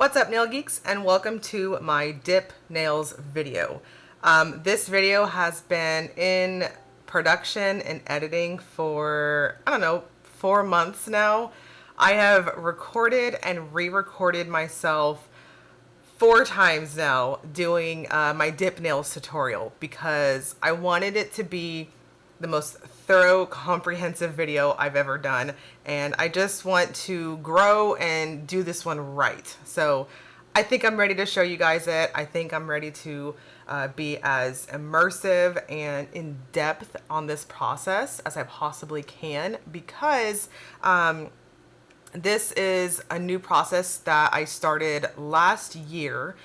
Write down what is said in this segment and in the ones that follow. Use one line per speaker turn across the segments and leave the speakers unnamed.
What's up, nail geeks, and welcome to my dip nails video. This video has been in production and editing for, I don't know, 4 months now. I have recorded and re-recorded myself 4 times now doing my dip nails tutorial because I wanted it to be the most thorough, comprehensive video I've ever done, and I just want to grow and do this one right. So I think I'm ready to show you guys it. I think I'm ready to be as immersive and in depth on this process as I possibly can, because this is a new process that I started last year.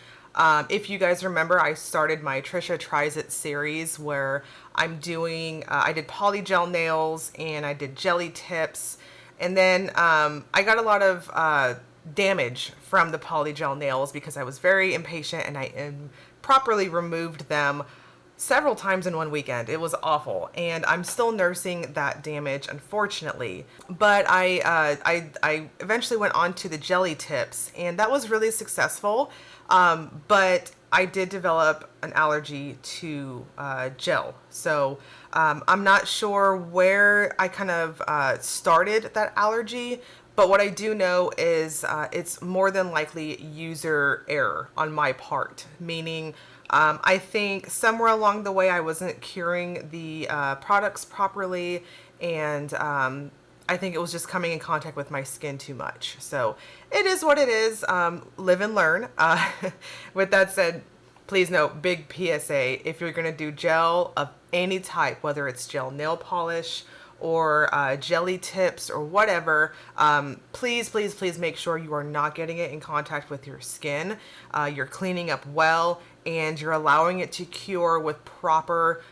If you guys remember, I started my Trisha Tries It series where I'm doing, I did polygel nails and I did jelly tips. And then I got a lot of damage from the polygel nails because I was very impatient and I improperly removed them several times in one weekend. It was awful, and I'm still nursing that damage, unfortunately. But I eventually went on to the jelly tips, and that was really successful. But I did develop an allergy to gel, so I'm not sure where I kind of started that allergy. But what I do know is it's more than likely user error on my part, meaning I think somewhere along the way I wasn't curing the products properly, and I think it was just coming in contact with my skin too much. So it is what it is. Live and learn. With that said, please note, big PSA, if you're going to do gel of any type, whether it's gel nail polish or jelly tips or whatever, please make sure you are not getting it in contact with your skin. You're cleaning up well, and you're allowing it to cure with proper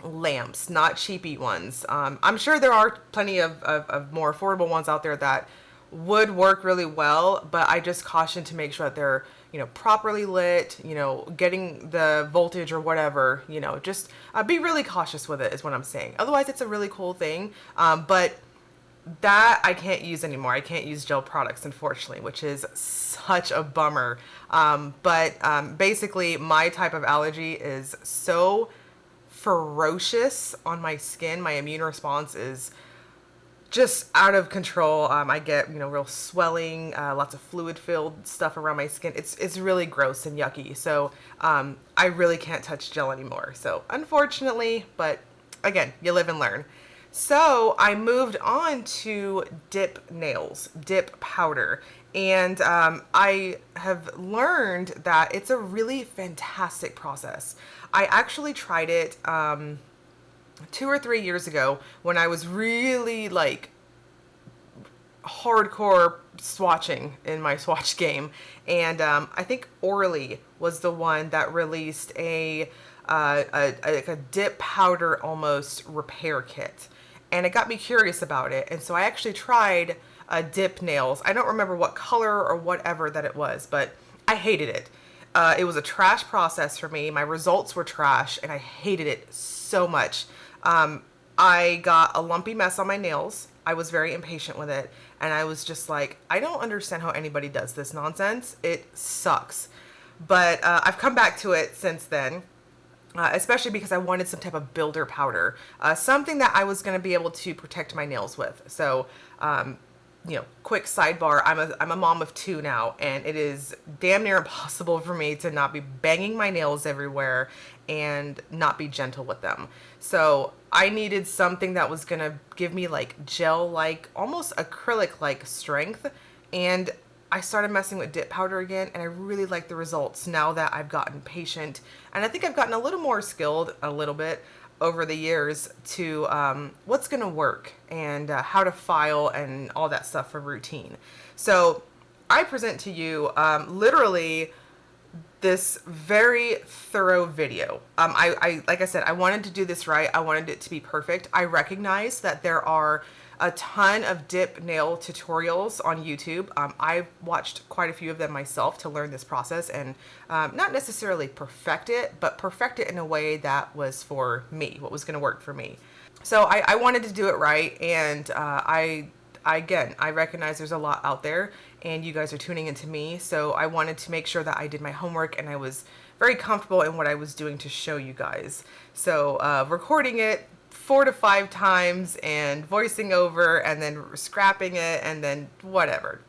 lamps, not cheapy ones. I'm sure there are plenty of more affordable ones out there that would work really well, but I just caution to make sure that they're, properly lit, getting the voltage or whatever, just be really cautious with it is what I'm saying. Otherwise, it's a really cool thing, but that I can't use anymore. I can't use gel products, unfortunately, which is such a bummer. But basically, my type of allergy is so ferocious on my skin. My immune response is just out of control. I get, real swelling, lots of fluid-filled stuff around my skin. It's really gross and yucky. So I really can't touch gel anymore. So unfortunately, but again, you live and learn. So I moved on to dip nails, dip powder, and I have learned that it's a really fantastic process. I actually tried it 2 or 3 years ago when I was really like hardcore swatching in my swatch game, and I think Orly was the one that released a dip powder almost repair kit, and it got me curious about it. And so I actually tried dip nails. I don't remember what color or whatever that it was, but I hated it. It was a trash process for me. My results were trash, and I hated it so much. I got a lumpy mess on my nails. I was very impatient with it, and I was just like, I don't understand how anybody does this nonsense. It sucks. But I've come back to it since then. Especially because I wanted some type of builder powder, something that I was going to be able to protect my nails with. So, quick sidebar, I'm a mom of 2 now, and it is damn near impossible for me to not be banging my nails everywhere and not be gentle with them. So I needed something that was going to give me like gel-like, almost acrylic-like strength, and I started messing with dip powder again, and I really like the results now that I've gotten patient, and I think I've gotten a little more skilled a little bit over the years to what's going to work and how to file and all that stuff for routine. So I present to you literally this very thorough video. I like I said, I wanted to do this right. I wanted it to be perfect. I recognize that there are a ton of dip nail tutorials on YouTube. I've watched quite a few of them myself to learn this process and not necessarily perfect it, but perfect it in a way that was for me, what was going to work for me. So I wanted to do it right, and I recognize there's a lot out there, and you guys are tuning into me. So I wanted to make sure that I did my homework and I was very comfortable in what I was doing to show you guys. So recording it 4 to 5 times and voicing over and then scrapping it and then whatever.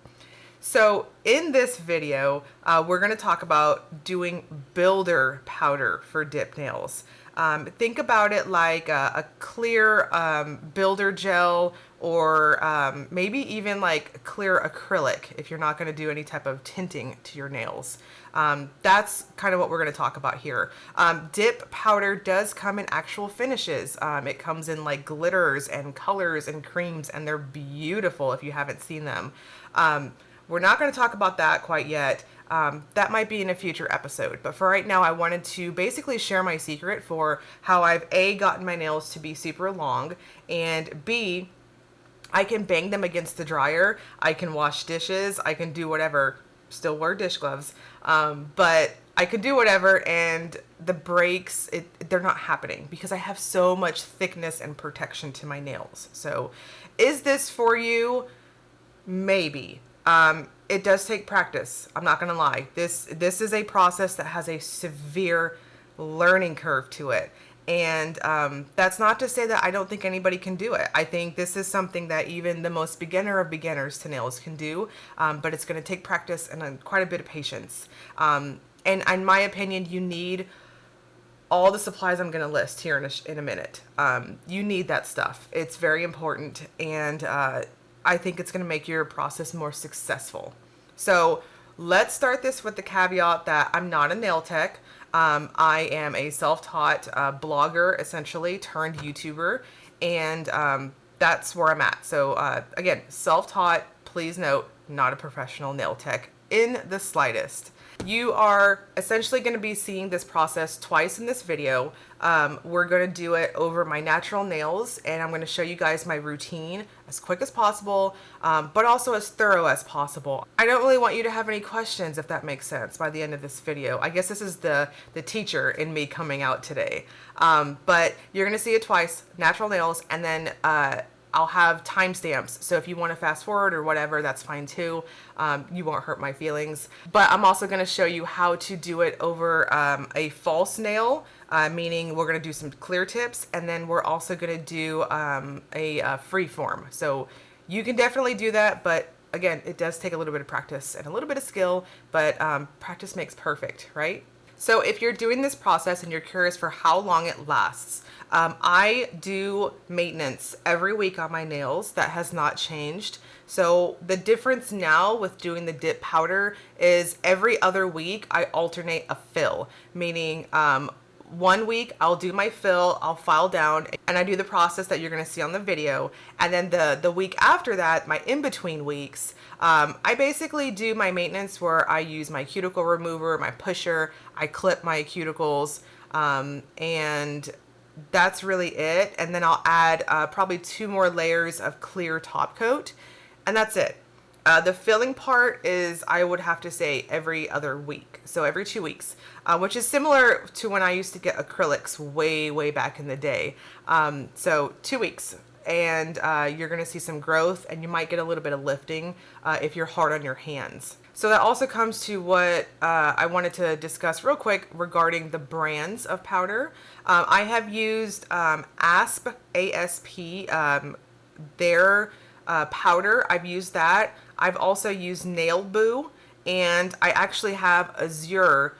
So in this video, we're going to talk about doing builder powder for dip nails. Think about it like a clear builder gel, or maybe even like clear acrylic if you're not going to do any type of tinting to your nails. That's kind of what we're going to talk about here. Dip powder does come in actual finishes. It comes in like glitters and colors and creams, and they're beautiful if you haven't seen them. We're not going to talk about that quite yet. That might be in a future episode, but for right now, I wanted to basically share my secret for how I've A, gotten my nails to be super long, and B, I can bang them against the dryer, I can wash dishes, I can do whatever, still wear dish gloves, but I can do whatever, and the breaks, they're not happening because I have so much thickness and protection to my nails. So is this for you? Maybe. It does take practice. I'm not going to lie. This is a process that has a severe learning curve to it. And that's not to say that I don't think anybody can do it. I think this is something that even the most beginner of beginners to nails can do, but it's going to take practice and quite a bit of patience. And in my opinion, you need all the supplies I'm going to list here in a minute. You need that stuff. It's very important, and I think it's going to make your process more successful. So let's start this with the caveat that I'm not a nail tech. I am a self-taught blogger, essentially, turned YouTuber, and that's where I'm at. So again, self-taught, please note, not a professional nail tech in the slightest. You are essentially going to be seeing this process twice in this video. We're going to do it over my natural nails, and I'm going to show you guys my routine as quick as possible, but also as thorough as possible. I don't really want you to have any questions, if that makes sense, by the end of this video. I guess this is the teacher in me coming out today. But you're going to see it twice, natural nails, and then I'll have timestamps, so if you want to fast forward or whatever, that's fine too. You won't hurt my feelings. But I'm also going to show you how to do it over a false nail, meaning we're going to do some clear tips, and then we're also going to do a free form. So you can definitely do that, but again, it does take a little bit of practice and a little bit of skill, but practice makes perfect, right? So if you're doing this process and you're curious for how long it lasts, I do maintenance every week on my nails. That has not changed. So the difference now with doing the dip powder is every other week I alternate a fill, meaning 1 week I'll do my fill, I'll file down, and I do the process that you're going to see on the video. And then the week after that, my in-between weeks, I basically do my maintenance where I use my cuticle remover, my pusher, I clip my cuticles, and that's really it. And then I'll add probably 2 more layers of clear top coat, and that's it. The filling part is, I would have to say, every other week. So every 2 weeks, which is similar to when I used to get acrylics way back in the day. So 2 weeks, and you're going to see some growth, and you might get a little bit of lifting if you're hard on your hands. So that also comes to what I wanted to discuss real quick regarding the brands of powder. I have used ASP, A-S-P, their powder. I've used that. I've also used Nail Boo, and I actually have Azure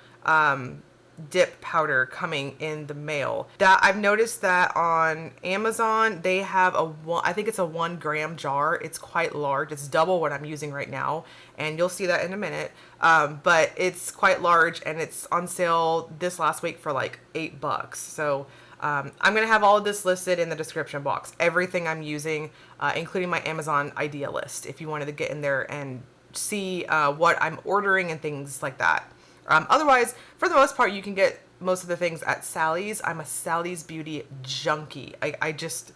dip powder coming in the mail. That I've noticed that on Amazon they have I think it's a 1 gram jar. It's quite large. It's double what I'm using right now, and you'll see that in a minute. But it's quite large, and it's on sale this last week for like $8. So I'm gonna have all of this listed in the description box. Everything I'm using, including my Amazon idea list, if you wanted to get in there and see what I'm ordering and things like that. Otherwise, for the most part, you can get most of the things at Sally's. I'm a Sally's Beauty junkie. I just,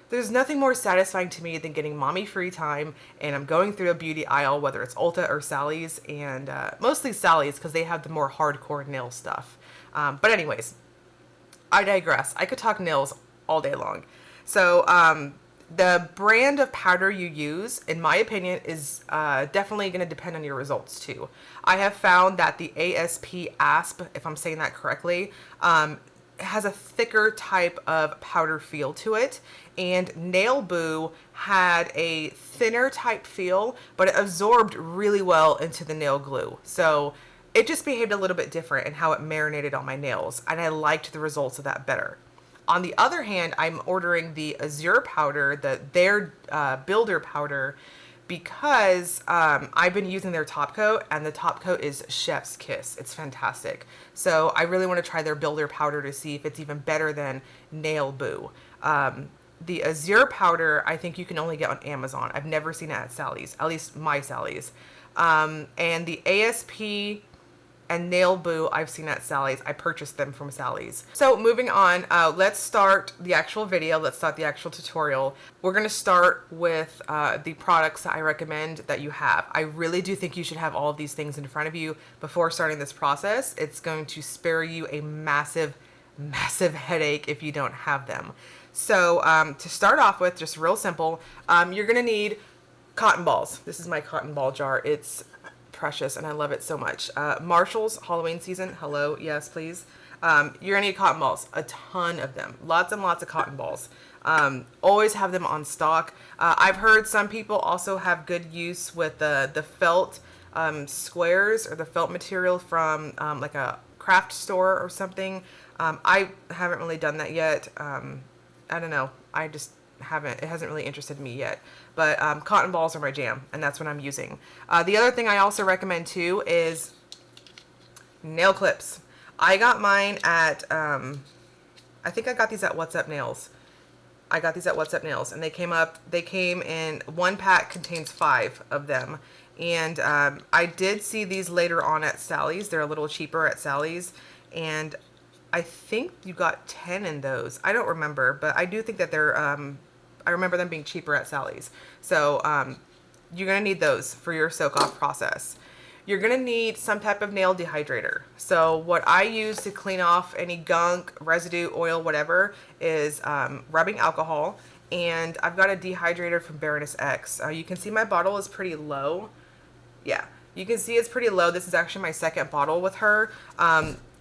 there's nothing more satisfying to me than getting mommy free time, and I'm going through a beauty aisle, whether it's Ulta or Sally's, and mostly Sally's because they have the more hardcore nail stuff. But anyways, I digress. I could talk nails all day long. So The brand of powder you use, in my opinion, is definitely going to depend on your results too. I have found that the ASP, if I'm saying that correctly, has a thicker type of powder feel to it, and Nail Boo had a thinner type feel, but it absorbed really well into the nail glue. So it just behaved a little bit different in how it marinated on my nails, and I liked the results of that better. On the other hand, I'm ordering the Azure powder, their builder powder, because I've been using their top coat, and the top coat is chef's kiss. It's fantastic. So I really want to try their builder powder to see if it's even better than Nail Boo. The Azure powder, I think you can only get on Amazon. I've never seen it at Sally's, at least my Sally's. And the ASP and Nail Boo I've seen at Sally's. I purchased them from Sally's. So moving on, let's start the actual video. Let's start the actual tutorial. We're gonna start with the products that I recommend that you have. I really do think you should have all of these things in front of you before starting this process. It's going to spare you a massive, massive headache if you don't have them. So to start off with, just real simple, you're gonna need cotton balls. This is my cotton ball jar. It's precious and I love it so much. Marshall's Halloween season. Hello, yes, please. You're gonna need cotton balls, a ton of them, lots and lots of cotton balls. Always have them on stock. I've heard some people also have good use with the felt squares or the felt material from like a craft store or something. I haven't really done that yet. I don't know. I just it hasn't really interested me yet, but cotton balls are my jam, and that's what I'm using. The other thing I also recommend too is nail clips. I got mine at I think I got these at What's Up Nails. I got these at What's Up Nails, and they came in, one pack contains 5 of them, and I did see these later on at Sally's. They're a little cheaper at Sally's, and I think you got 10 in those. I don't remember, but I do think that they're I remember them being cheaper at Sally's. So you're gonna need those for your soak off process. You're gonna need some type of nail dehydrator. So what I use to clean off any gunk, residue, oil, whatever, is rubbing alcohol. And I've got a dehydrator from Baroness X. You can see my bottle is pretty low. Yeah, you can see it's pretty low. This is actually my second bottle with her.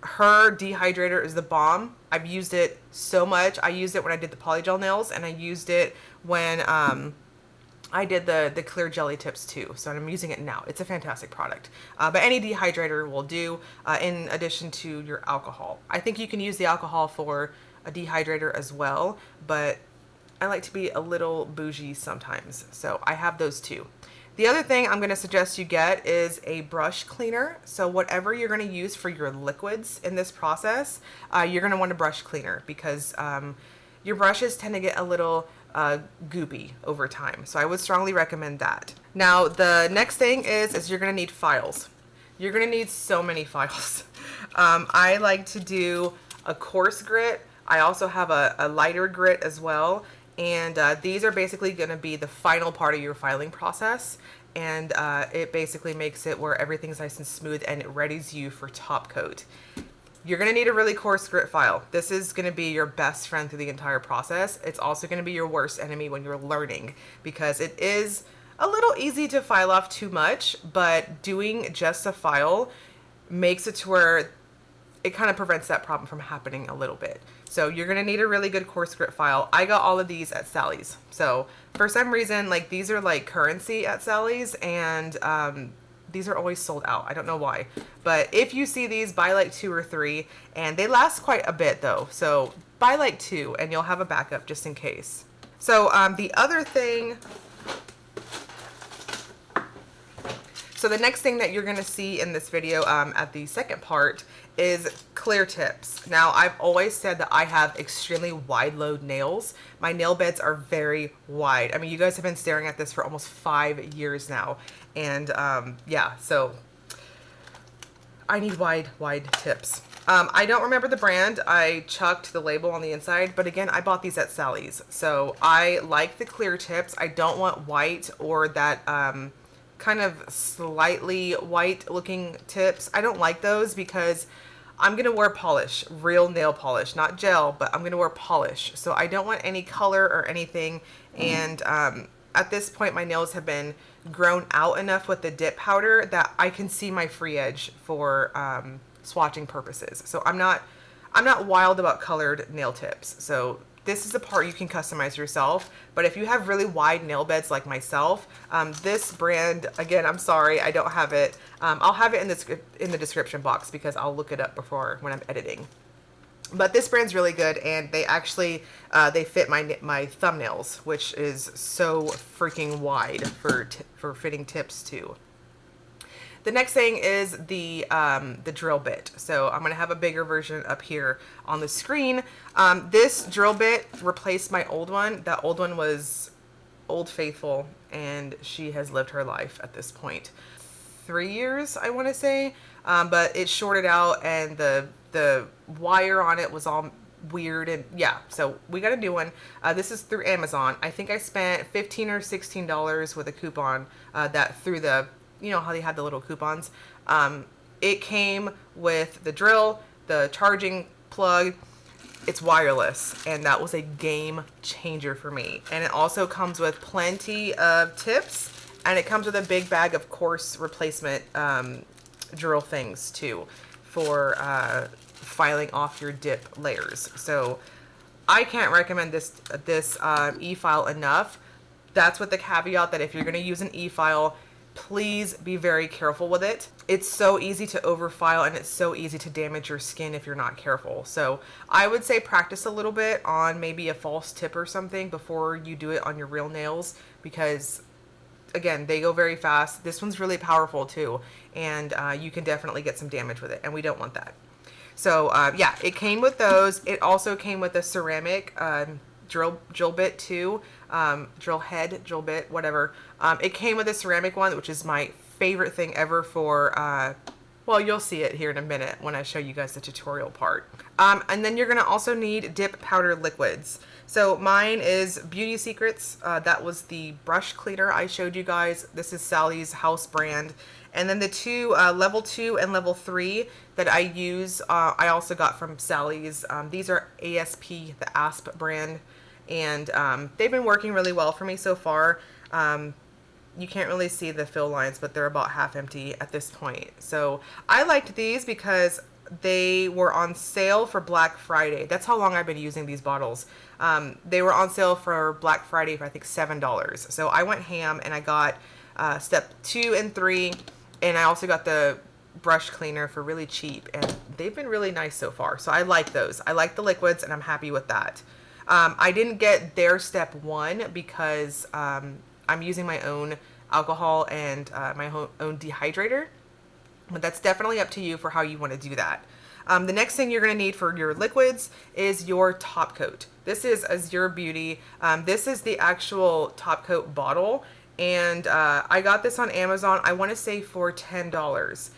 Her dehydrator is the bomb. I've used it so much. I used it when I did the polygel nails, and I used it when I did the clear jelly tips too. So I'm using it now. It's a fantastic product. But any dehydrator will do, in addition to your alcohol. I think you can use the alcohol for a dehydrator as well, but I like to be a little bougie sometimes. So I have those too. The other thing I'm going to suggest you get is a brush cleaner. So whatever you're going to use for your liquids in this process, you're going to want a brush cleaner, because your brushes tend to get a little goopy over time. So I would strongly recommend that. Now, the next thing is you're going to need files. You're going to need so many files. I like to do a coarse grit. I also have a lighter grit as well. And these are basically going to be the final part of your filing process. And it basically makes it where everything's nice and smooth, and it readies you for top coat. You're going to need a really coarse grit file. This is going to be your best friend through the entire process. It's also going to be your worst enemy when you're learning, because it is a little easy to file off too much, but doing just a file makes it to where it kind of prevents that problem from happening a little bit. So you're going to need a really good coarse grit file. I got all of these at Sally's. So for some reason, like, these are like currency at Sally's, and these are always sold out. I don't know why. But if you see these, buy like 2 or 3, and they last quite a bit though. So buy like 2 and you'll have a backup just in case. So the other thing, so the next thing that you're going to see in this video at the second part is clear tips. Now, I've always said that I have extremely wide load nails. My nail beds are very wide. I mean, you guys have been staring at this for almost 5 years now. And yeah, so I need wide tips. I don't remember the brand. I chucked the label on the inside, but again, I bought these at Sally's. So I like the clear tips. I don't want white or that kind of slightly white looking tips. I don't like those because I'm going to wear polish, real nail polish, not gel, but I'm going to wear polish. So I don't want any color or anything. And at this point, my nails have been grown out enough with the dip powder that I can see my free edge for swatching purposes. So I'm not wild about colored nail tips. So this is the part you can customize yourself. But if you have really wide nail beds like myself, this brand, again, I'm sorry, I don't have it. I'll have it in the description box because I'll look it up before when I'm editing. But this brand's really good, and they actually they fit my thumbnails, which is so freaking wide for fitting tips too. The next thing is the drill bit. So I'm going to have a bigger version up here on the screen. This drill bit replaced my old one. That old one was Old Faithful, and she has lived her life at this point. 3 years, I want to say, but it shorted out, and the wire on it was all weird, and yeah, so we got a new one. This is through Amazon. I think I spent $15 or $16 with a coupon that through the, you know how they had the little coupons. It came with the drill, the charging plug. It's wireless, and that was a game changer for me. And it also comes with plenty of tips, and it comes with a big bag of course replacement drill things too for filing off your dip layers. So I can't recommend this e-file enough. That's with the caveat that if you're going to use an e-file, please be very careful with it. It's so easy to overfile, and it's so easy to damage your skin if you're not careful. So I would say practice a little bit on maybe a false tip or something before you do it on your real nails, because again, they go very fast. This one's really powerful too, and you can definitely get some damage with it, and we don't want that. So yeah, it came with those. It also came with a ceramic drill bit too, drill bit, whatever. It came with a ceramic one, which is my favorite thing ever for, well, you'll see it here in a minute when I show you guys the tutorial part. And then you're gonna also need dip powder liquids. So mine is Beauty Secrets. That was the brush cleaner I showed you guys. This is Sally's house brand. And then the two, level 2 and level 3 that I use, I also got from Sally's. These are ASP, the ASP brand. And they've been working really well for me so far. You can't really see the fill lines, but they're about half empty at this point. So I liked these because they were on sale for Black Friday. That's how long I've been using these bottles. They were on sale for Black Friday for I think $7. So I went ham and I got step 2 and 3, and I also got the brush cleaner for really cheap, and they've been really nice so far. So I like those. I like the liquids, and I'm happy with that. I didn't get their step 1 because I'm using my own alcohol and my own dehydrator, but that's definitely up to you for how you want to do that. The next thing you're going to need for your liquids is your top coat. This is Azure Beauty. This is the actual top coat bottle, and I got this on Amazon, I want to say for $10.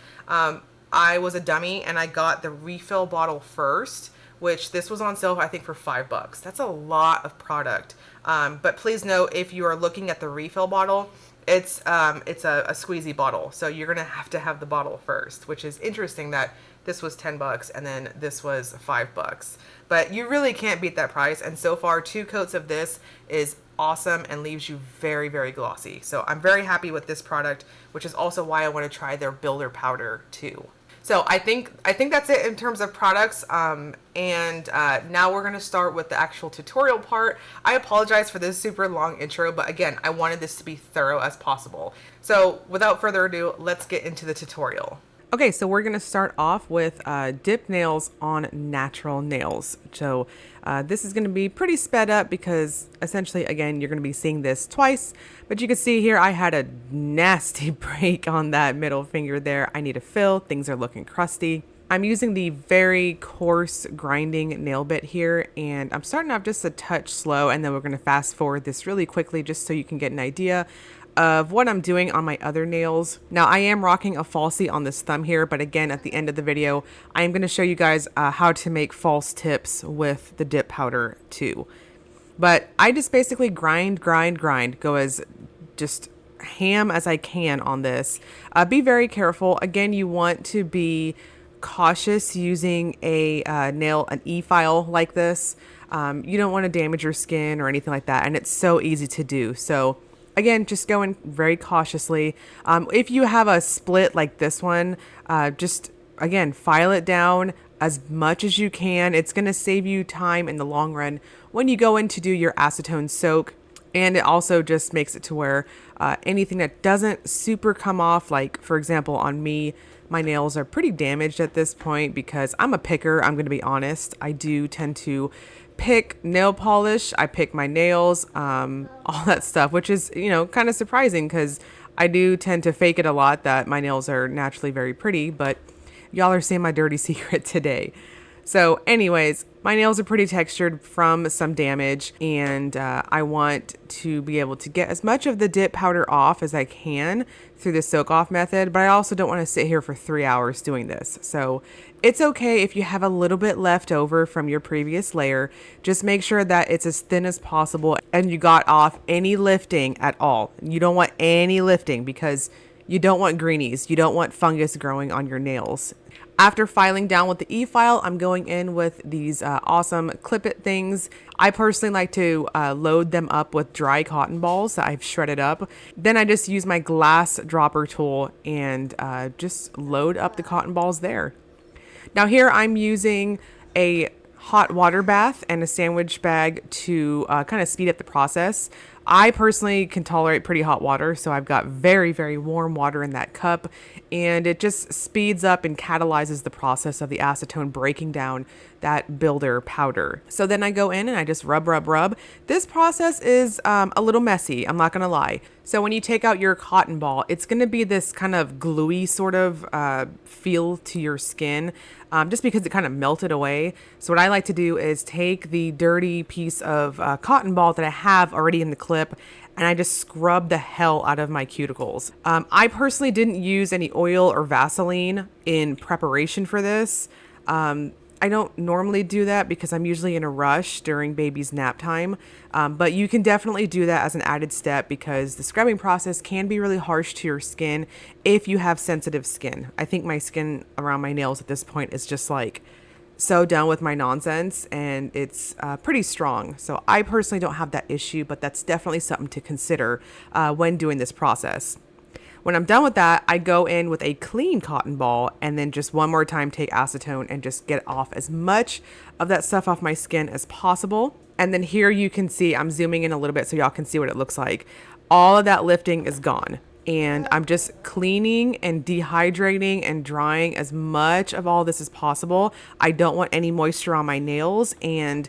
I was a dummy and I got the refill bottle first, which this was on sale I think for $5. That's a lot of product. But please note, if you are looking at the refill bottle, it's a squeezy bottle, so you're gonna have to have the bottle first, which is interesting that this was $10 and then this was $5. But you really can't beat that price, and so far 2 coats of this is awesome and leaves you very, very glossy. So I'm very happy with this product, which is also why I want to try their builder powder too. So I think that's it in terms of products. And now we're going to start with the actual tutorial part. I apologize for this super long intro, but again, I wanted this to be thorough as possible. So without further ado, let's get into the tutorial. Okay, so we're going to start off with dip nails on natural nails. So this is going to be pretty sped up because essentially, again, you're going to be seeing this twice. But you can see here, I had a nasty break on that middle finger there. I need a fill. Things are looking crusty. I'm using the very coarse grinding nail bit here, and I'm starting off just a touch slow, and then we're going to fast forward this really quickly just so you can get an idea of what I'm doing on my other nails. Now I am rocking a falsie on this thumb here, but again, at the end of the video, I am going to show you guys how to make false tips with the dip powder too. But I just basically grind, go as just ham as I can on this. Be very careful. Again, you want to be cautious using an e-file like this. You don't want to damage your skin or anything like that. And it's so easy to do. So again, just going very cautiously. If you have a split like this one, just again, file it down as much as you can. It's going to save you time in the long run when you go in to do your acetone soak. And it also just makes it to where anything that doesn't super come off, like for example, on me, my nails are pretty damaged at this point because I'm a picker. I'm going to be honest. I do tend to pick nail polish. I pick my nails, all that stuff, which is, kind of surprising because I do tend to fake it a lot that my nails are naturally very pretty, but y'all are seeing my dirty secret today. So anyways, my nails are pretty textured from some damage, and I want to be able to get as much of the dip powder off as I can through the soak off method, but I also don't want to sit here for 3 hours doing this. So it's okay if you have a little bit left over from your previous layer. Just make sure that it's as thin as possible and you got off any lifting at all. You don't want any lifting because you don't want greenies. You don't want fungus growing on your nails. After filing down with the e-file, I'm going in with these awesome clip it things. I personally like to load them up with dry cotton balls that I've shredded up. Then I just use my glass dropper tool and just load up the cotton balls there. Now here I'm using a hot water bath and a sandwich bag to kind of speed up the process. I personally can tolerate pretty hot water, so I've got very, very warm water in that cup, and it just speeds up and catalyzes the process of the acetone breaking down that builder powder. So then I go in and I just rub, rub, rub. This process is a little messy, I'm not gonna lie. So when you take out your cotton ball, it's gonna be this kind of gluey sort of feel to your skin, just because it kind of melted away. So what I like to do is take the dirty piece of cotton ball that I have already in the clip, and I just scrub the hell out of my cuticles. I personally didn't use any oil or Vaseline in preparation for this. I don't normally do that because I'm usually in a rush during baby's nap time, but you can definitely do that as an added step because the scrubbing process can be really harsh to your skin if you have sensitive skin. I think my skin around my nails at this point is just like so done with my nonsense, and it's pretty strong. So I personally don't have that issue, but that's definitely something to consider when doing this process. When I'm done with that, I go in with a clean cotton ball and then just one more time take acetone and just get off as much of that stuff off my skin as possible. And then here you can see, I'm zooming in a little bit so y'all can see what it looks like. All of that lifting is gone. And I'm just cleaning and dehydrating and drying as much of all this as possible. I don't want any moisture on my nails, and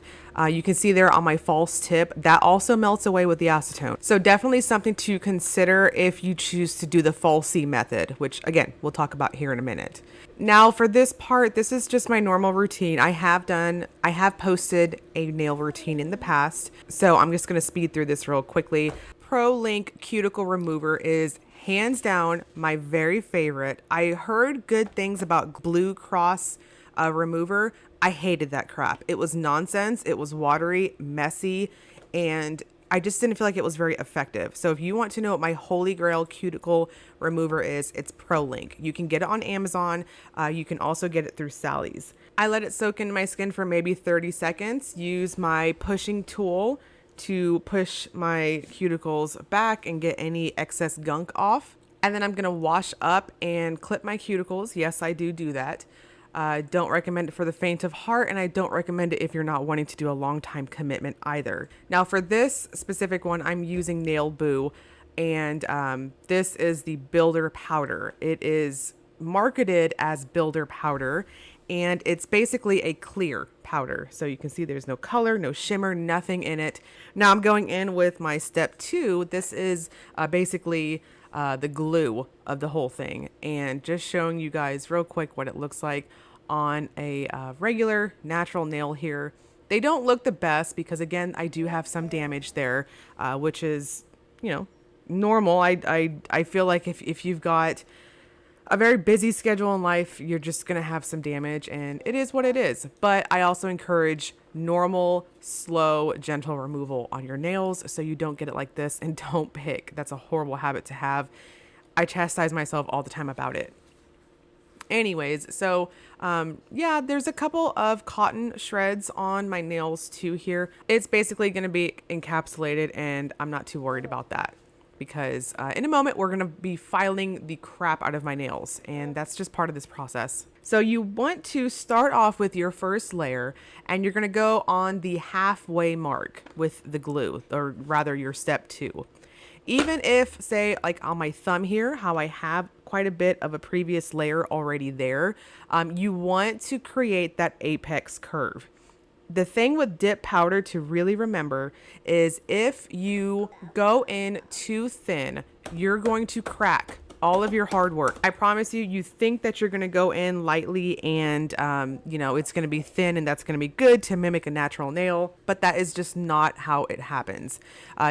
you can see there on my false tip, that also melts away with the acetone. So definitely something to consider if you choose to do the falsie method, which again, we'll talk about here in a minute. Now for this part, this is just my normal routine. I have posted a nail routine in the past, so I'm just gonna speed through this real quickly. ProLink Cuticle Remover is hands down my very favorite. I heard good things about Blue Cross Remover. I hated that crap. It was nonsense. It was watery, messy, and I just didn't feel like it was very effective. So if you want to know what my holy grail cuticle remover is, it's ProLink. You can get it on Amazon. You can also get it through Sally's. I let it soak into my skin for maybe 30 seconds. Use my pushing tool to push my cuticles back and get any excess gunk off. And then I'm gonna wash up and clip my cuticles. Yes, I do that. Don't recommend it for the faint of heart, and I don't recommend it if you're not wanting to do a long time commitment either. Now for this specific one, I'm using Nail Boo, and this is the builder powder. It is marketed as builder powder, and it's basically a clear powder. So you can see there's no color, no shimmer, nothing in it. Now I'm going in with my step 2. This is basically the glue of the whole thing, and just showing you guys real quick what it looks like on a regular natural nail here. They don't look the best because again, I do have some damage there, which is, normal. I feel like if you've got a very busy schedule in life, you're just going to have some damage, and it is what it is. But I also encourage normal, slow, gentle removal on your nails so you don't get it like this and don't pick. That's a horrible habit to have. I chastise myself all the time about it. Anyways, so yeah, there's a couple of cotton shreds on my nails too here. It's basically going to be encapsulated, and I'm not too worried about that because in a moment we're going to be filing the crap out of my nails, and that's just part of this process. So you want to start off with your first layer, and you're going to go on the halfway mark with the glue, or rather your step 2. Even if, say, like on my thumb here, how I have quite a bit of a previous layer already there, you want to create that apex curve. The thing with dip powder to really remember is if you go in too thin, you're going to crack all of your hard work. I promise you, you think that you're going to go in lightly and, you know, it's going to be thin and that's going to be good to mimic a natural nail, but that is just not how it happens.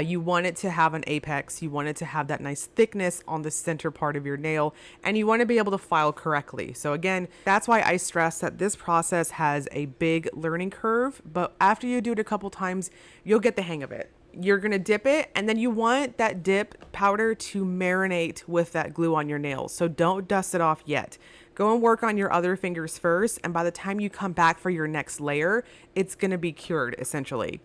You want it to have an apex. You want it to have that nice thickness on the center part of your nail, and you want to be able to file correctly. So again, that's why I stress that this process has a big learning curve, but after you do it a couple times, you'll get the hang of it. You're going to dip it, and then you want that dip powder to marinate with that glue on your nails. So don't dust it off yet. Go and work on your other fingers first, and by the time you come back for your next layer, it's going to be cured essentially.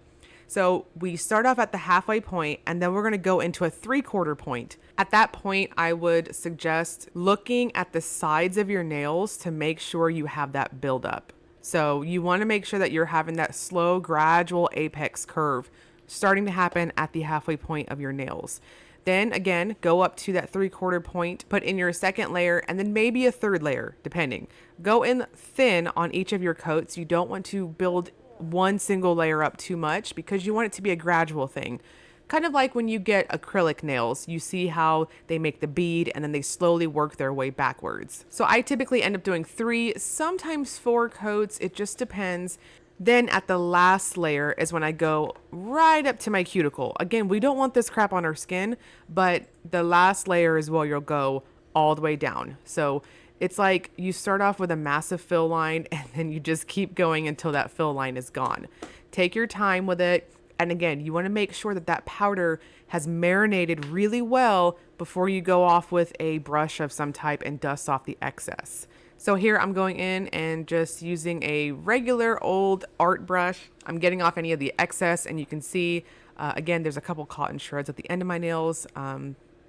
So we start off at the halfway point, and then we're going to go into a 3/4 point. At that point, I would suggest looking at the sides of your nails to make sure you have that buildup. So you want to make sure that you're having that slow, gradual apex curve starting to happen at the halfway point of your nails. Then again, go up to that 3/4 point, put in your second layer, and then maybe a third layer, depending. Go in thin on each of your coats. You don't want to build one single layer up too much because you want it to be a gradual thing. Kind of like when you get acrylic nails, you see how they make the bead and then they slowly work their way backwards. So I typically end up doing 3, sometimes 4 coats. It just depends. Then at the last layer is when I go right up to my cuticle. Again, we don't want this crap on our skin, but the last layer is where you'll go all the way down. So it's like you start off with a massive fill line and then you just keep going until that fill line is gone. Take your time with it. And again, you want to make sure that that powder has marinated really well before you go off with a brush of some type and dust off the excess. So here I'm going in and just using a regular old art brush. I'm getting off any of the excess, and you can see, again, there's a couple cotton shreds at the end of my nails.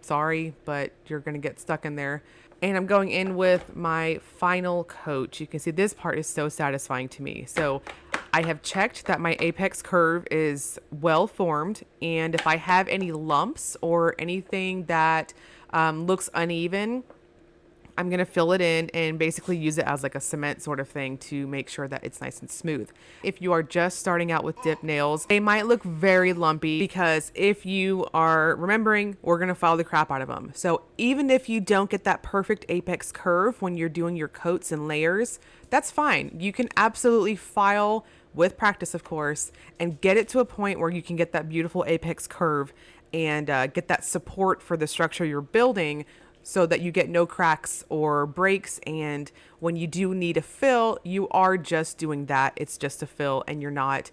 Sorry, but you're going to get stuck in there. And I'm going in with my final coat. You can see this part is so satisfying to me. So I have checked that my apex curve is well formed, and if I have any lumps or anything that looks uneven, I'm going to fill it in and basically use it as like a cement sort of thing to make sure that it's nice and smooth. If you are just starting out with dip nails, they might look very lumpy because if you are remembering, we're going to file the crap out of them. So even if you don't get that perfect apex curve when you're doing your coats and layers, that's fine. You can absolutely file with practice, of course, and get it to a point where you can get that beautiful apex curve and get that support for the structure you're building, so that you get no cracks or breaks. And when you do need a fill, you are just doing that. It's just a fill, and you're not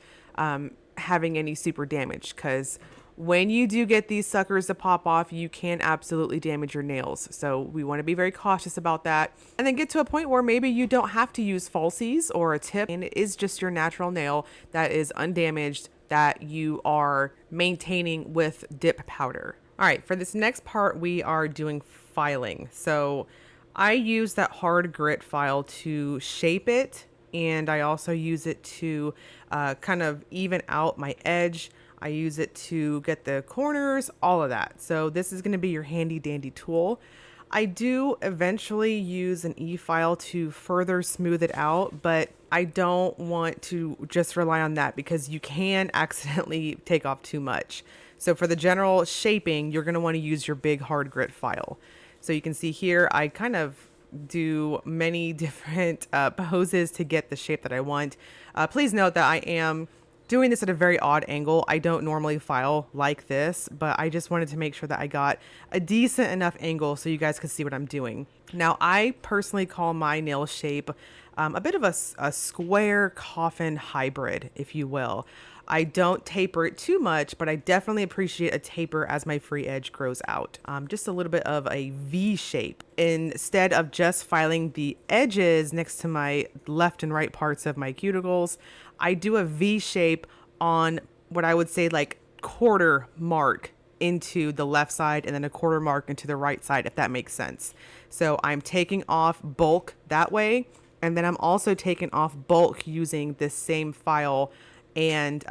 having any super damage, because when you do get these suckers to pop off, you can absolutely damage your nails. So we want to be very cautious about that. And then get to a point where maybe you don't have to use falsies or a tip, and it is just your natural nail that is undamaged that you are maintaining with dip powder. All right, for this next part, we are doing filing. So I use that hard grit file to shape it, and I also use it to kind of even out my edge. I use it to get the corners, all of that. So this is going to be your handy dandy tool. I do eventually use an e-file to further smooth it out, but I don't want to just rely on that because you can accidentally take off too much. So for the general shaping, you're going to want to use your big hard grit file. So you can see here, I kind of do many different poses to get the shape that I want. Please note that I am doing this at a very odd angle. I don't normally file like this, but I just wanted to make sure that I got a decent enough angle so you guys could see what I'm doing. Now, I personally call my nail shape a bit of a square coffin hybrid, if you will. I don't taper it too much, but I definitely appreciate a taper as my free edge grows out. Just a little bit of a V shape. Instead of just filing the edges next to my left and right parts of my cuticles, I do a V shape on what I would say like quarter mark into the left side and then a quarter mark into the right side, if that makes sense. So I'm taking off bulk that way, and then I'm also taking off bulk using this same file and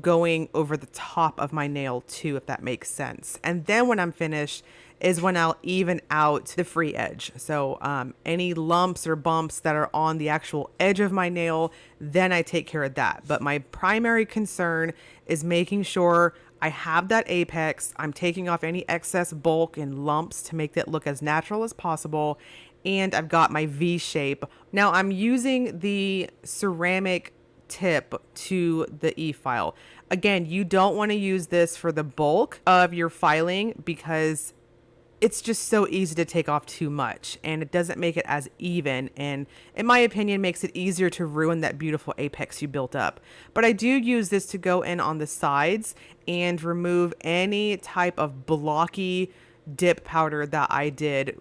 going over the top of my nail too, if that makes sense. And then when I'm finished is when I'll even out the free edge. So any lumps or bumps that are on the actual edge of my nail, then I take care of that. But my primary concern is making sure I have that apex. I'm taking off any excess bulk and lumps to make that look as natural as possible. And I've got my V shape. Now I'm using the ceramic tip to the e-file. Again, you don't want to use this for the bulk of your filing because it's just so easy to take off too much and it doesn't make it as even, and in my opinion makes it easier to ruin that beautiful apex you built up. But I do use this to go in on the sides and remove any type of blocky dip powder that I did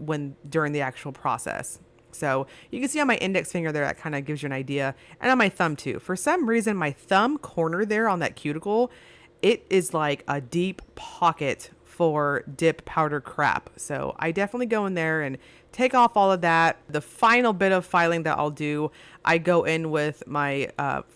during the actual process. So you can see on my index finger there, that kind of gives you an idea, and on my thumb too. For some reason, my thumb corner there on that cuticle, it is like a deep pocket for dip powder crap. So I definitely go in there and take off all of that. The final bit of filing that I'll do, I go in with my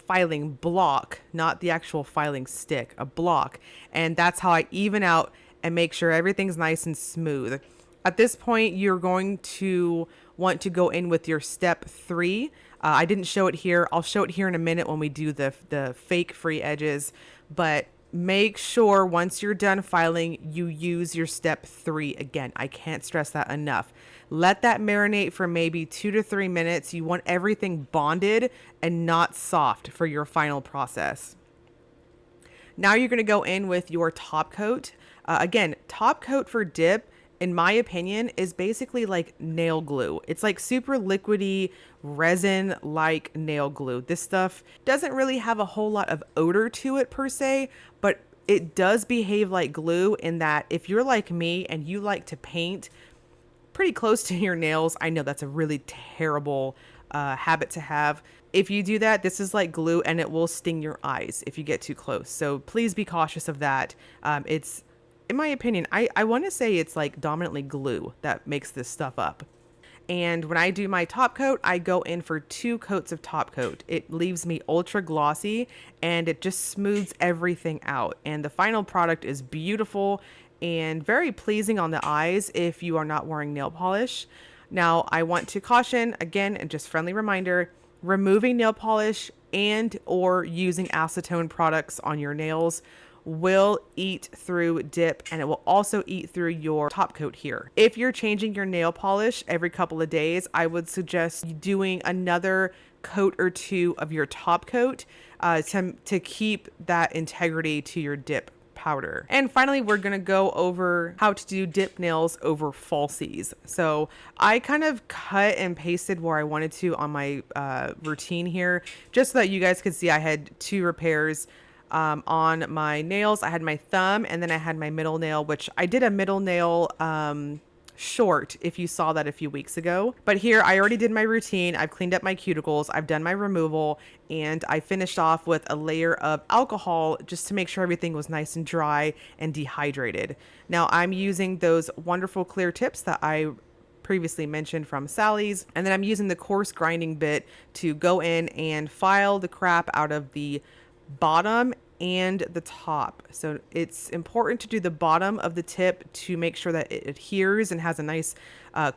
filing block, not the actual filing stick, a block. And that's how I even out and make sure everything's nice and smooth. At this point, you're going to want to go in with your step 3. I didn't show it here. I'll show it here in a minute when we do the fake free edges, but make sure once you're done filing, you use your step 3 again. I can't stress that enough. Let that marinate for maybe 2 to 3 minutes. You want everything bonded and not soft for your final process. Now you're going to go in with your top coat. Again, top coat for dip, in my opinion, is basically like nail glue. It's like super liquidy, resin-like nail glue. This stuff doesn't really have a whole lot of odor to it per se, but it does behave like glue in that if you're like me and you like to paint pretty close to your nails, I know that's a really terrible habit to have. If you do that, this is like glue and it will sting your eyes if you get too close. So please be cautious of that. It's, in my opinion, I want to say it's like dominantly glue that makes this stuff up. And when I do my top coat, I go in for 2 coats of top coat. It leaves me ultra glossy and it just smooths everything out. And the final product is beautiful and very pleasing on the eyes if you are not wearing nail polish. Now, I want to caution, again, and just friendly reminder, removing nail polish and or using acetone products on your nails will eat through dip, and it will also eat through your top coat here. If you're changing your nail polish every couple of days, I would suggest doing another coat or 2 of your top coat to keep that integrity to your dip powder. And finally, we're going to go over how to do dip nails over falsies. So I kind of cut and pasted where I wanted to on my routine here, just so that you guys could see I had 2 repairs on my nails. I had my thumb and then I had my middle nail, which I did a middle nail short if you saw that a few weeks ago. But here I already did my routine. I've cleaned up my cuticles, I've done my removal, and I finished off with a layer of alcohol just to make sure everything was nice and dry and dehydrated. Now I'm using those wonderful clear tips that I previously mentioned from Sally's, and then I'm using the coarse grinding bit to go in and file the crap out of the bottom and the top. So it's important to do the bottom of the tip to make sure that it adheres and has a nice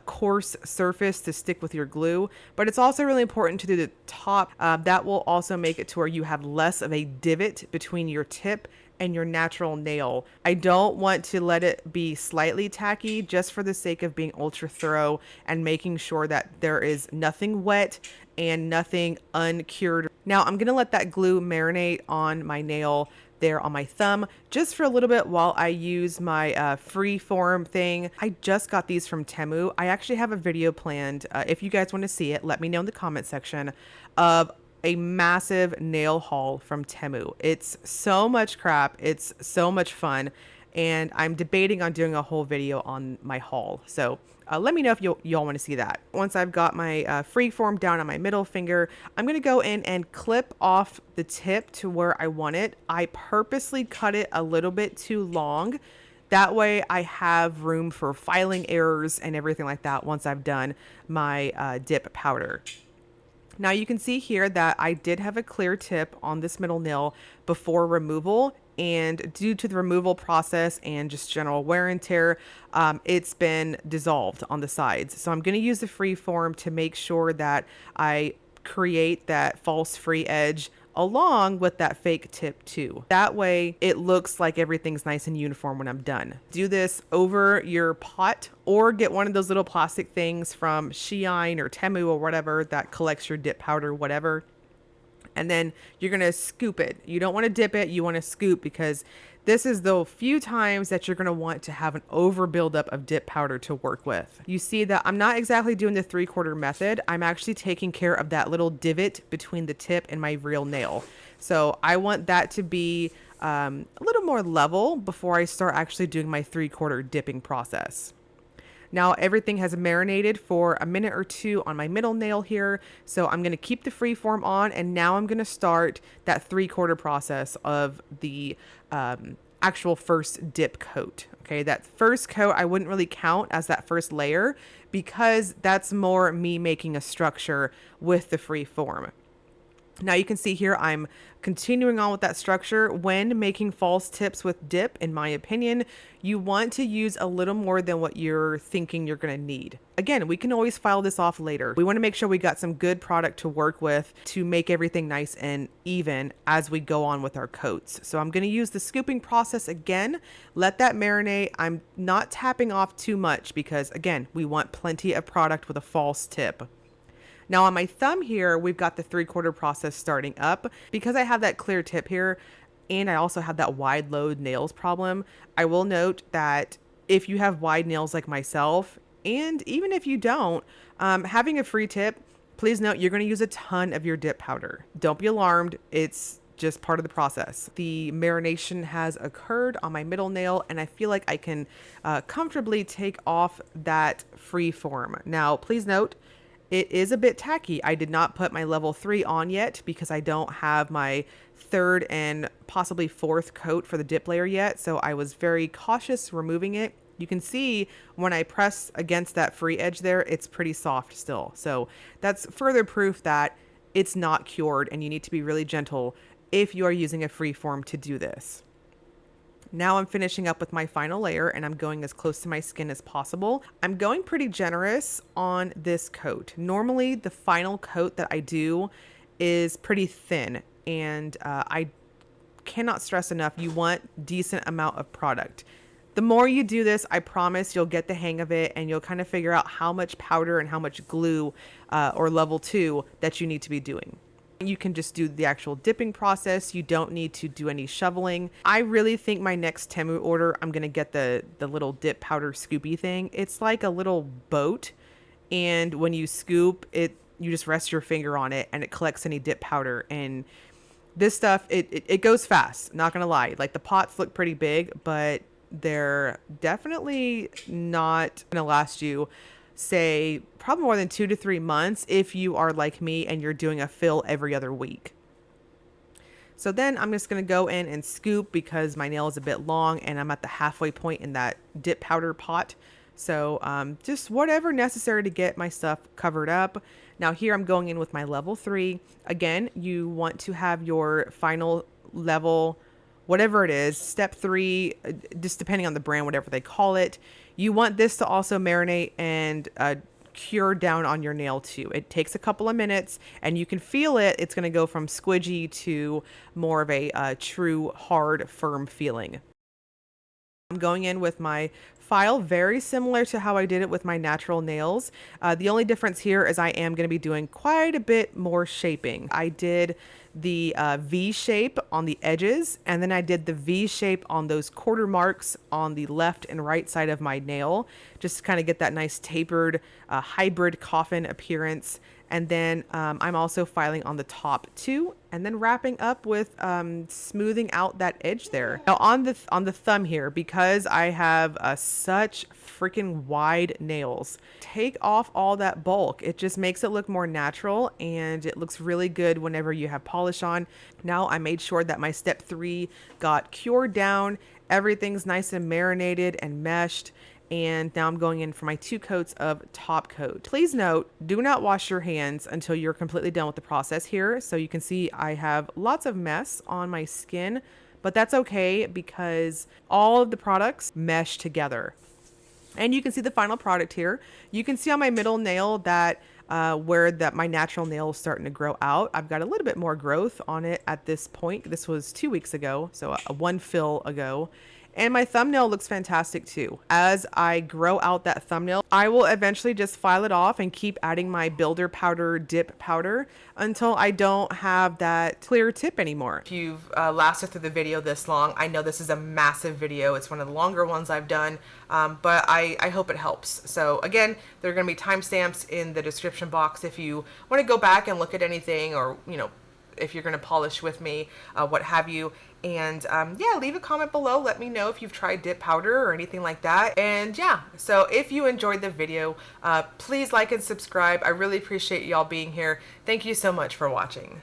coarse surface to stick with your glue. But it's also really important to do the top. That will also make it to where you have less of a divot between your tip and your natural nail. I don't want to let it be slightly tacky just for the sake of being ultra thorough and making sure that there is nothing wet and nothing uncured. Now I'm going to let that glue marinate on my nail there on my thumb just for a little bit while I use my free form thing. I just got these from Temu. I actually have a video planned. If you guys want to see it, let me know in the comment section of a massive nail haul from Temu. It's so much crap. It's so much fun. And I'm debating on doing a whole video on my haul. So let me know if y'all want to see that. Once I've got my freeform down on my middle finger, I'm going to go in and clip off the tip to where I want it. I purposely cut it a little bit too long. That way I have room for filing errors and everything like that once I've done my dip powder. Now you can see here that I did have a clear tip on this middle nail before removal, and due to the removal process and just general wear and tear, it's been dissolved on the sides. So I'm going to use the free form to make sure that I create that false free edge along with that fake tip too. That way it looks like everything's nice and uniform when I'm done. Do this over your pot, or get one of those little plastic things from Shein or Temu or whatever that collects your dip powder, whatever. And then you're going to scoop it. You don't want to dip it. You want to scoop, because this is the few times that you're going to want to have an over buildup of dip powder to work with. You see that I'm not exactly doing the 3/4 method. I'm actually taking care of that little divot between the tip and my real nail. So I want that to be a little more level before I start actually doing my 3/4 dipping process. Now everything has marinated for a minute or two on my middle nail here. So I'm going to keep the freeform on, and now I'm going to start that 3/4 process of the actual first dip coat. Okay, that first coat I wouldn't really count as that first layer, because that's more me making a structure with the freeform. Now you can see here I'm continuing on with that structure. When making false tips with dip, in my opinion, you want to use a little more than what you're thinking you're going to need. Again, we can always file this off later. We want to make sure we got some good product to work with to make everything nice and even as we go on with our coats. So I'm going to use the scooping process again. Let that marinate. I'm not tapping off too much because, again, we want plenty of product with a false tip. Now on my thumb here, we've got the 3/4 process starting up. Because I have that clear tip here, and I also have that wide load nails problem, I will note that if you have wide nails like myself, and even if you don't, having a free tip, please note you're going to use a ton of your dip powder. Don't be alarmed. It's just part of the process. The marination has occurred on my middle nail, and I feel like I can comfortably take off that free form. Now, please note, it is a bit tacky. I did not put my level 3 on yet because I don't have my 3rd and possibly 4th coat for the dip layer yet. So I was very cautious removing it. You can see when I press against that free edge there, it's pretty soft still. So that's further proof that it's not cured, and you need to be really gentle if you are using a free form to do this. Now I'm finishing up with my final layer, and I'm going as close to my skin as possible. I'm going pretty generous on this coat. Normally the final coat that I do is pretty thin, and I cannot stress enough, you want decent amount of product. The more you do this, I promise you'll get the hang of it, and you'll kind of figure out how much powder and how much glue or level 2 that you need to be doing. You can just do the actual dipping process. You don't need to do any shoveling. I really think my next Temu order, I'm going to get the little dip powder scoopy thing. It's like a little boat, and when you scoop it, you just rest your finger on it and it collects any dip powder. And this stuff, it goes fast, not going to lie. Like, the pots look pretty big, but they're definitely not going to last you, say, probably more than 2 to 3 months if you are like me and you're doing a fill every other week. So then I'm just going to go in and scoop because my nail is a bit long and I'm at the halfway point in that dip powder pot. So just whatever necessary to get my stuff covered up. Now here I'm going in with my level 3. Again, you want to have your final level, whatever it is, step 3, just depending on the brand, whatever they call it. You want this to also marinate and cure down on your nail too. It takes a couple of minutes, and you can feel it. It's going to go from squidgy to more of a true hard, firm feeling. I'm going in with my file very similar to how I did it with my natural nails. The only difference here is I am going to be doing quite a bit more shaping. I did the V shape on the edges, and then I did the V shape on those quarter marks on the left and right side of my nail, just to kind of get that nice tapered hybrid coffin appearance. And then I'm also filing on the top too, and then wrapping up with smoothing out that edge there. Now on the thumb here, because I have such freaking wide nails, take off all that bulk. It just makes it look more natural, and it looks really good whenever you have polish on. Now I made sure that my step 3 got cured down. Everything's nice and marinated and meshed. And now I'm going in for my 2 coats of top coat. Please note, do not wash your hands until you're completely done with the process here. So you can see I have lots of mess on my skin, but that's okay because all of the products mesh together. And you can see the final product here. You can see on my middle nail that where my natural nail is starting to grow out. I've got a little bit more growth on it at this point. This was 2 weeks ago, so one fill ago. And my thumbnail looks fantastic too. As I grow out that thumbnail, I will eventually just file it off and keep adding my builder powder dip powder until I don't have that clear tip anymore. If you've lasted through the video this long, I know this is a massive video. It's one of the longer ones I've done, but I hope it helps. So again, there are going to be timestamps in the description box if you want to go back and look at anything, or if you're going to polish with me, what have you. And yeah, leave a comment below. Let me know if you've tried dip powder or anything like that. And yeah, so if you enjoyed the video, please like and subscribe. I really appreciate y'all being here. Thank you so much for watching.